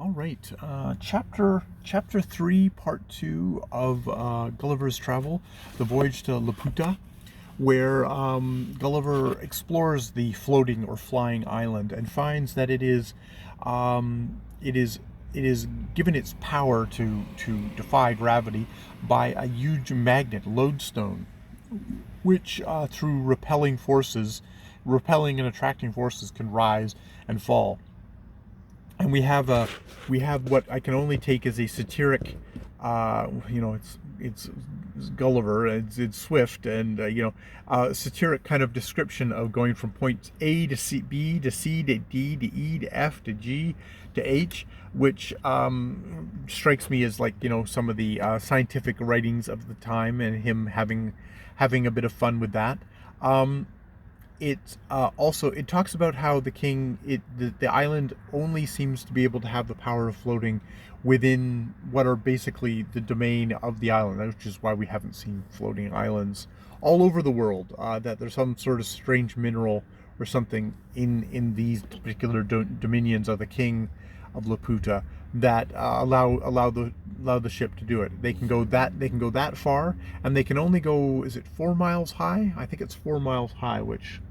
All right, chapter 3, part 2 of Gulliver's Travel, the voyage to Laputa, where Gulliver explores the floating or flying island and finds that um, it is it is given its power to defy gravity by a huge magnet lodestone, which through repelling and attracting forces, can rise and fall. And we have what I can only take as a satiric, it's Gulliver, it's Swift, and satiric kind of description of going from point A to C, B to C to D to E to F to G to H, which strikes me as like some of the scientific writings of the time, and him having a bit of fun with that. It talks about how the island only seems to be able to have the power of floating within what are basically the domain of the island, which is why we haven't seen floating islands all over the world. That there's some sort of strange mineral or something in these particular dominions of the king of Laputa that allow the ship to do it. They can go that far, and they can only go. Is it 4 miles high? I think it's 4 miles high, which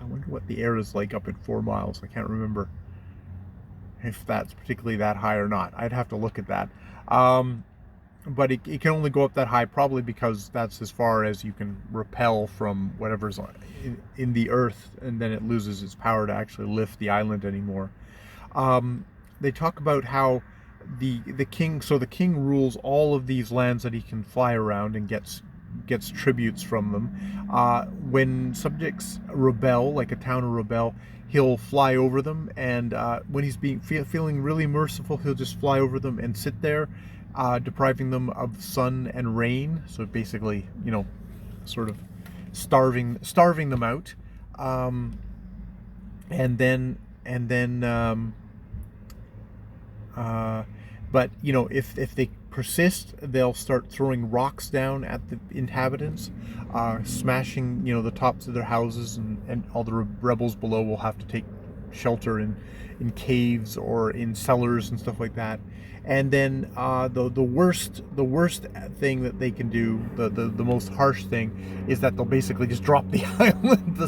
I wonder what the air is like up at 4 miles. I can't remember if that's particularly that high or not. I'd have to look at that. But it can only go up that high, probably because that's as far as you can repel from whatever's in the earth, and then it loses its power to actually lift the island anymore. They talk about how the king rules all of these lands that he can fly around and gets tributes from them. When subjects rebel, like a town will rebel, he'll fly over them, and when he's feeling really merciful, he'll just fly over them and sit there, depriving them of sun and rain. So basically, sort of starving them out. And then but if they persist, they'll start throwing rocks down at the inhabitants, smashing the tops of their houses, and all the rebels below will have to take shelter in caves or in cellars and stuff like that. And then the worst thing that they can do, the most harsh thing, is that they'll basically just drop the island, they'll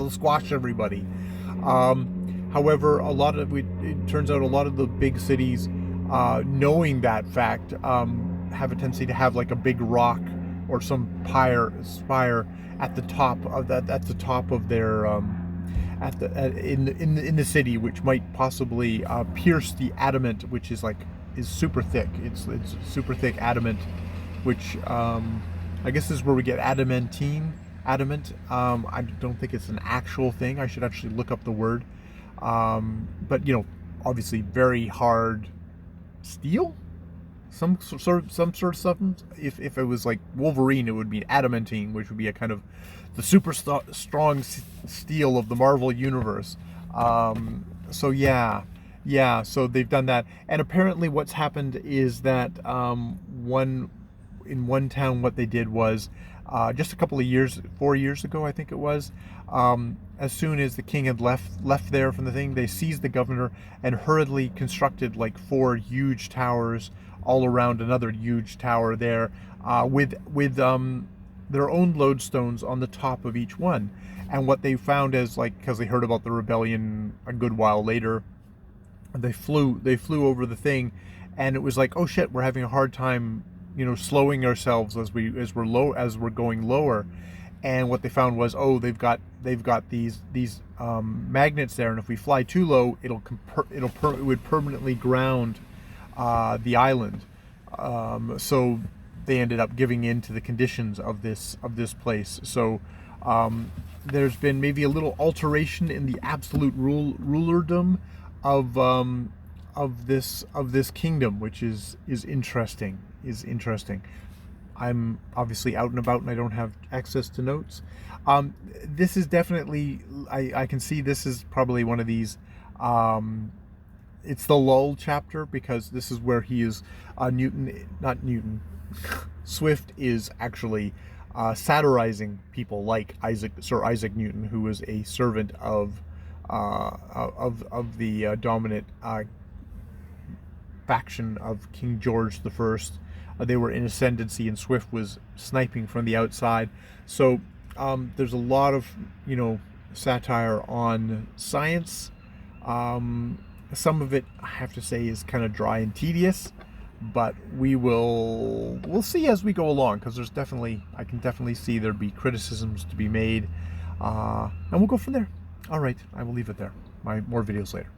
squash everybody. However, it turns out a lot of the big cities, knowing that fact, have a tendency to have like a big rock or some spire at the top of their in the city, which might possibly pierce the adamant, which is super thick. It's super thick adamant, which I guess is where we get adamant. I don't think it's an actual thing. I should actually look up the word. But obviously very hard steel, some sort of substance. If it was like Wolverine, it would be adamantine, which would be a kind of the super strong steel of the Marvel universe. So yeah, so they've done that, and apparently what's happened is that in one town, what they did was, just a couple of 4 years ago, I think it was, as soon as the king had left there from the thing, they seized the governor and hurriedly constructed like 4 huge towers all around another huge tower there, with their own lodestones on the top of each one. And what they found is, because they heard about the rebellion a good while later, they flew over the thing, and it was like, oh shit, we're having a hard time slowing ourselves as we're going lower. And what they found was, they've got these magnets there, and if we fly too low, it would permanently ground the island. So they ended up giving in to the conditions of this place. So there's been maybe a little alteration in the absolute rulerdom of this kingdom, which is interesting. I'm obviously out and about, and I don't have access to notes. This is definitely, I can see this is probably one of these, it's the lull chapter, because this is where he is, Swift is actually satirizing people like Sir Isaac Newton, who was a servant of the dominant faction of King George the First. They were in ascendancy, and Swift was sniping from the outside. So there's a lot of, satire on science. Some of it, I have to say, is kind of dry and tedious, but we'll see as we go along, because I can definitely see there'd be criticisms to be made, and we'll go from there. All right, I will leave it there. More videos later.